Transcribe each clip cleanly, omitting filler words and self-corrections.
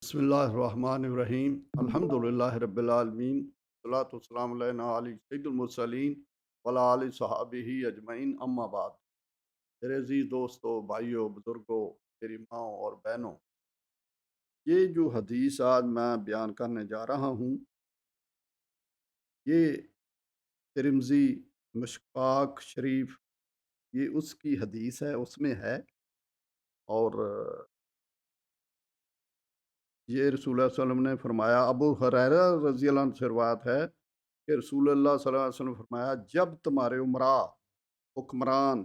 بسم اللہ الرحمن الرحیم الحمد للہ رب العالمین والصلاة والسلام علی سید المرسلین وعلی آلہ صحابہ اجمعین اما بعد۔ میرے عزیز دوستو، بھائیوں، بزرگوں، میری ماں اور بہنوں، یہ جو حدیث آج میں بیان کرنے جا رہا ہوں، یہ ترمذی مشکاک شریف، یہ اس کی حدیث ہے، اس میں ہے۔ اور یہ رسول اللہ صلی اللہ علیہ وسلم نے فرمایا، ابو ہریرہ رضی اللہ عنہ سے روایت ہے کہ رسول اللہ صلی اللہ علیہ وسلم نے فرمایا، جب تمہارے امراء، حکمران،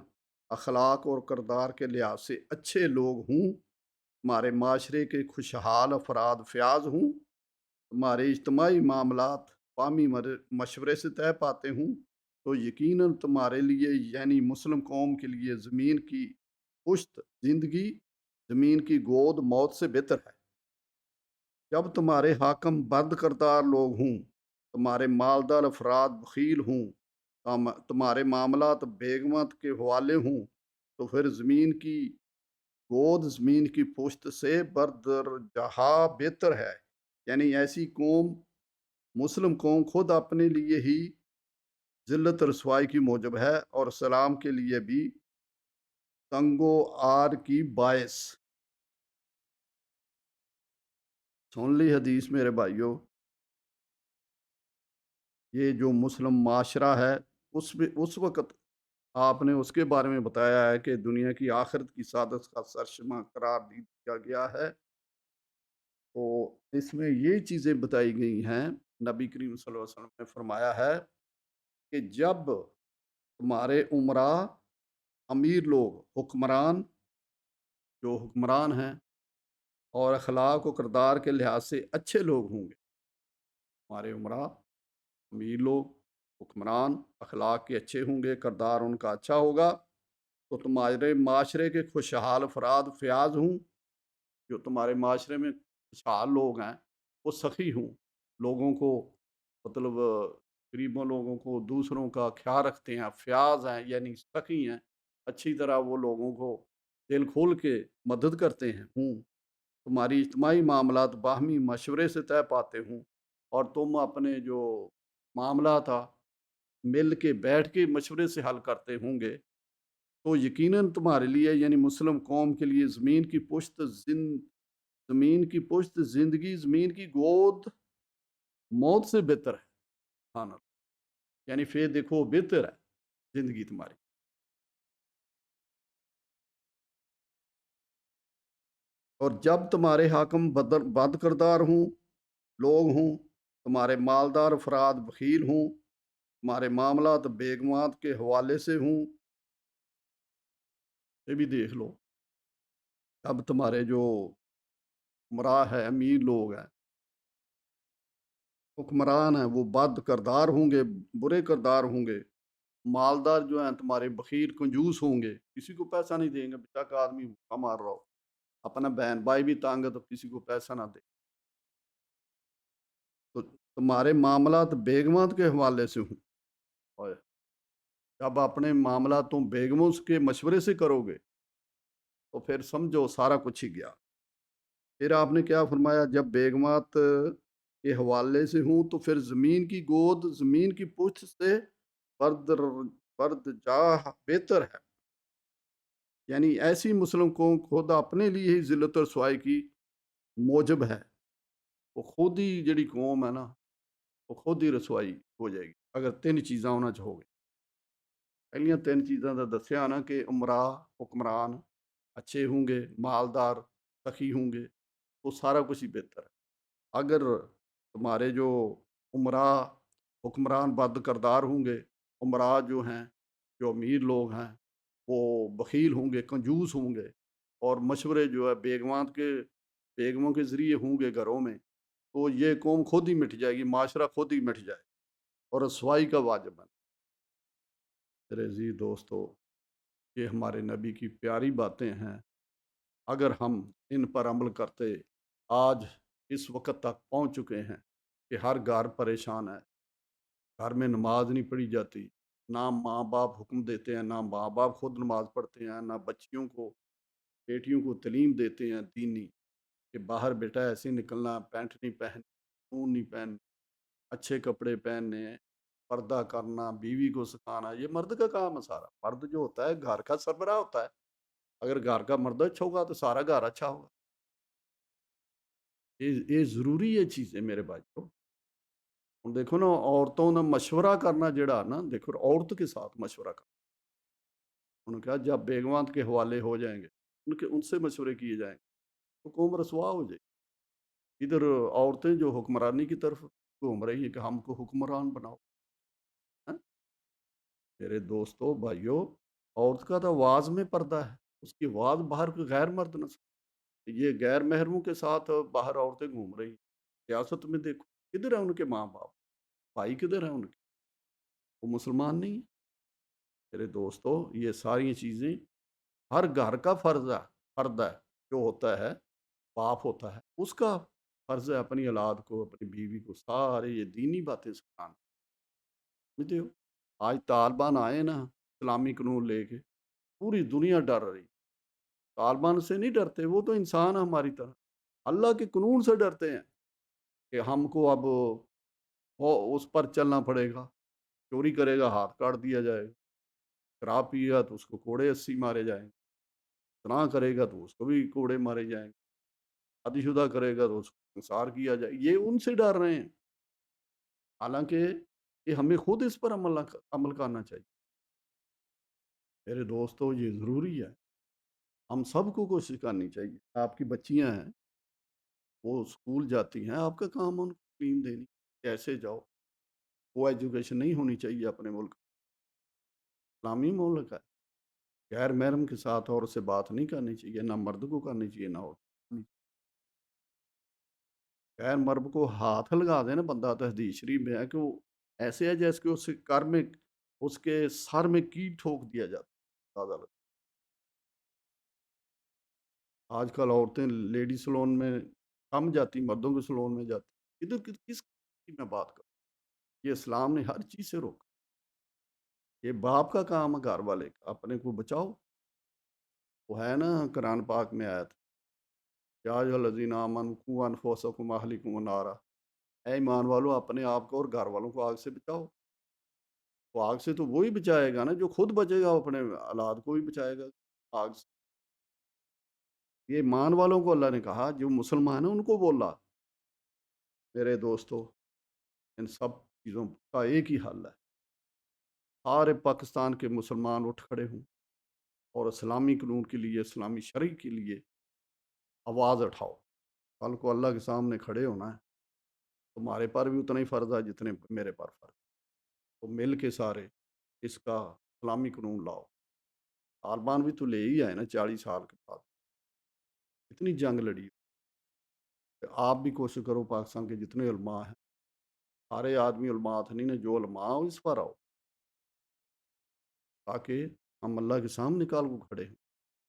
اخلاق اور کردار کے لحاظ سے اچھے لوگ ہوں، تمہارے معاشرے کے خوشحال افراد فیاض ہوں، تمہارے اجتماعی معاملات باہمی مشورے سے طے پاتے ہوں، تو یقیناً تمہارے لیے یعنی مسلم قوم کے لیے زمین کی پشت زندگی، زمین کی گود موت سے بہتر ہے۔ جب تمہارے حاکم بد کردار لوگ ہوں، تمہارے مالدار افراد بخیل ہوں، تمہارے معاملات بیگمات کے حوالے ہوں، تو پھر زمین کی گود، زمین کی پشت سے بردرجہ بہتر ہے۔ یعنی ایسی قوم، مسلم قوم، خود اپنے لیے ہی ذلت رسوائی کی موجب ہے اور اسلام کے لیے بھی تنگ و عار کی باعث۔ سن لی حدیث میرے بھائیوں، یہ جو مسلم معاشرہ ہے، اس وقت آپ نے اس کے بارے میں بتایا ہے کہ دنیا کی آخرت کی سعادت کا سرشمہ قرار دیا گیا ہے۔ تو اس میں یہ چیزیں بتائی گئی ہیں، نبی کریم صلی اللہ علیہ وسلم نے فرمایا ہے کہ جب تمہارے امراء، امیر لوگ، حکمران، جو حکمران ہیں اور اخلاق و کردار کے لحاظ سے اچھے لوگ ہوں گے، ہمارے امراء، امیر لوگ، حکمران اخلاق کے اچھے ہوں گے، کردار ان کا اچھا ہوگا، تو تمہارے معاشرے کے خوشحال افراد فیاض ہوں۔ جو تمہارے معاشرے میں خوشحال لوگ ہیں، وہ سخی ہوں، لوگوں کو، مطلب غریبوں لوگوں کو، دوسروں کا خیال رکھتے ہیں، فیاض ہیں یعنی سخی ہیں، اچھی طرح وہ لوگوں کو دل کھول کے مدد کرتے ہیں ہوں، تمہاری اجتماعی معاملات باہمی مشورے سے طے پاتے ہوں، اور تم اپنے جو معاملات تھا مل کے بیٹھ کے مشورے سے حل کرتے ہوں گے، تو یقیناً تمہارے لیے یعنی مسلم قوم کے لیے زمین کی پشت زندگی، زمین کی گود موت سے بہتر ہے۔ سبحان اللہ، یعنی پھر دیکھو بہتر ہے زندگی تمہاری۔ اور جب تمہارے حاکم بد کردار ہوں، لوگ ہوں، تمہارے مالدار افراد بخیل ہوں، تمہارے معاملات بیگمات کے حوالے سے ہوں، یہ بھی دیکھ لو، اب تمہارے جو امراء ہے، امیر لوگ ہیں، حکمران ہیں، وہ بد کردار ہوں گے، برے کردار ہوں گے، مالدار جو ہیں تمہارے بخیل کنجوس ہوں گے، کسی کو پیسہ نہیں دیں گے، بچہ کا آدمی بھوکا مار رہا ہو، اپنا بہن بھائی بھی تانگ ہے تو کسی کو پیسہ نہ دے، تو تمہارے معاملات بیگمات کے حوالے سے ہوں، اور جب اپنے معاملات تم بیگموں کے مشورے سے کرو گے تو پھر سمجھو سارا کچھ ہی گیا۔ پھر آپ نے کیا فرمایا، جب بیگمات کے حوالے سے ہوں تو پھر زمین کی گود، زمین کی پشت سے برد جاہ بہتر ہے۔ یعنی ایسی مسلم قوم خود اپنے لیے ہی ذلت و رسوائی کی موجب ہے، وہ خود ہی جڑی قوم ہے نا، وہ خود ہی رسوائی ہو جائے گی اگر تین چیزاں ہونا چاہو گے۔ پہلیاں تین چیزاں دا دسیا نا کہ امراء، حکمران اچھے ہوں گے، مالدار سخی ہوں گے، تو سارا کچھ ہی بہتر ہے۔ اگر تمہارے جو امراء، حکمران بد کردار ہوں گے، امراء جو ہیں، جو امیر لوگ ہیں، وہ بخیل ہوں گے، کنجوس ہوں گے، اور مشورے جو ہے بیگموں کے ذریعے ہوں گے گھروں میں، تو یہ قوم خود ہی مٹ جائے گی، معاشرہ خود ہی مٹ جائے اور رسوائی کا واجب ہے۔ میرے عزیز دوستو، یہ ہمارے نبی کی پیاری باتیں ہیں، اگر ہم ان پر عمل کرتے، آج اس وقت تک پہنچ چکے ہیں کہ ہر گھر پریشان ہے، گھر میں نماز نہیں پڑھی جاتی، نہ ماں باپ حکم دیتے ہیں، نہ ماں باپ خود نماز پڑھتے ہیں، نہ بچیوں کو، بیٹیوں کو تعلیم دیتے ہیں دینی، کہ باہر بیٹا ایسے ہی نکلنا، پینٹ نہیں پہننی، خون نہیں پہن، اچھے کپڑے پہننے، پردہ کرنا، بیوی کو سکھانا، یہ مرد کا کام ہے سارا۔ مرد جو ہوتا ہے گھر کا سربراہ ہوتا ہے۔ اگر گھر کا مرد اچھا ہوگا تو سارا گھر اچھا ہوگا۔ یہ ضروری ہے چیزیں میرے بھائیو۔ دیکھو نا، عورتوں نے مشورہ کرنا جڑا نا، دیکھو عورت کے ساتھ مشورہ کرنا، انہوں نے کہا جب بیگمات کے حوالے ہو جائیں گے، ان سے مشورے کیے جائیں گے تو قوم رسوا ہو جائے گی۔ ادھر عورتیں جو حکمرانی کی طرف گھوم رہی ہیں کہ ہم کو حکمران بناؤ۔ ہاں؟ میرے دوستو بھائیو، عورت کا تو آواز میں پردہ ہے، اس کی آواز باہر کے غیر مرد نہ سن۔ یہ غیر محرموں کے ساتھ باہر عورتیں گھوم رہی ہیں۔ سیاست میں دیکھو کدھر ہے ان کے ماں باپ، بھائی کدھر ہیں ان کے؟ وہ مسلمان نہیں ہیں۔ میرے دوستو، یہ ساری چیزیں ہر گھر کا فرد ہے جو ہوتا ہے، باپ ہوتا ہے، اس کا فرض ہے اپنی اولاد کو، اپنی بیوی کو سارے یہ دینی باتیں سکھانا۔ سمجھتے ہو؟ آج طالبان آئے نا اسلامی قانون لے کے، پوری دنیا ڈر رہی۔ طالبان سے نہیں ڈرتے، وہ تو انسان ہے ہماری طرح، اللہ کے قانون سے ڈرتے ہیں کہ ہم کو اب اس پر چلنا پڑے گا، چوری کرے گا ہاتھ کاٹ دیا جائے گا، شراب پیے گا تو اس کو کوڑے 80 مارے جائیں گے، گناہ کرے گا تو اس کو بھی کوڑے مارے جائیں گے، شادی شدہ کرے گا تو اس کو انصار کیا جائے، یہ ان سے ڈر رہے ہیں۔ حالانکہ یہ ہمیں خود اس پر عمل کرنا چاہیے۔ میرے دوستو، یہ ضروری ہے، ہم سب کو کوشش کرنی چاہیے۔ آپ کی بچیاں ہیں، وہ اسکول جاتی ہیں، آپ کا کام ان کو تعلیم دینی، کیسے جاؤ۔ وہ ایجوکیشن نہیں ہونی چاہیے اپنے ملک، اسلامی ملک ہے، غیر محرم کے ساتھ اور سے بات نہیں کرنی چاہیے، نہ مرد کو کرنی چاہیے نہ عورت کو کرنی چاہیے۔ غیر مرد کو ہاتھ لگا دے نا بندہ، تو حدیث شریف میں ہے کہ وہ ایسے ہے جیسے کہ اس کے کر میں، اس کے سر میں کی ٹھوک دیا جاتا ہے۔ آج کل عورتیں لیڈی سلون میں کم جاتی، مردوں کے سلون میں جاتی، ادھر کس کی میں بات کروں؟ یہ اسلام نے ہر چیز سے روکا۔ یہ باپ کا کام ہے گھر والے کا، اپنے کو بچاؤ۔ وہ ہے نا قرآن پاک میں آیا تھا، یا ایھا الذین آمنوا قوا انفسکم واہلکم نارا، اے ایمان والو اپنے آپ کو اور گھر والوں کو آگ سے بچاؤ۔ وہ آگ سے تو وہی بچائے گا نا جو خود بچے گا، اپنے اولاد کو بھی بچائے گا آگ سے۔ یہ ایمان والوں کو اللہ نے کہا، جو مسلمان ہیں ان کو بولا۔ میرے دوستو، ان سب چیزوں کا ایک ہی حل ہے، سارے پاکستان کے مسلمان اٹھ کھڑے ہوں اور اسلامی قانون کے لیے، اسلامی شرع کے لیے آواز اٹھاؤ۔ کل کو اللہ کے سامنے کھڑے ہونا ہے، تمہارے پر بھی اتنا ہی فرض ہے جتنے میرے پر فرض۔ تو مل کے سارے اس کا اسلامی قانون لاؤ۔ طالبان بھی تو لے ہی آئے نا 40 سال کے بعد، اتنی جنگ لڑی۔ آپ بھی کوشش کرو، پاکستان کے جتنے علماء ہیں، سارے آدمی علماء نہیں نا، جو علماء ہو اس پر آؤ، تاکہ ہم اللہ کے سامنے کال کو کھڑے ہیں،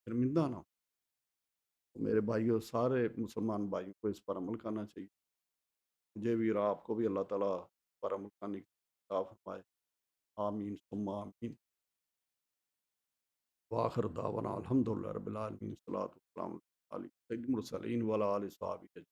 شرمندہ نہ ہو۔ تو میرے بھائیوں، سارے مسلمان بھائیوں کو اس پر عمل کرنا چاہیے۔ مجھے بھی اور آپ کو بھی اللہ تعالیٰ پر عمل کرنے کی عطا فرمائے۔ آمین ثم آمین۔ وآخر دعوانا الحمدللہ رب العالمین، صلاۃ والسلام علی سید المرسلین وعلی آلہ وصحبہ اجمعین۔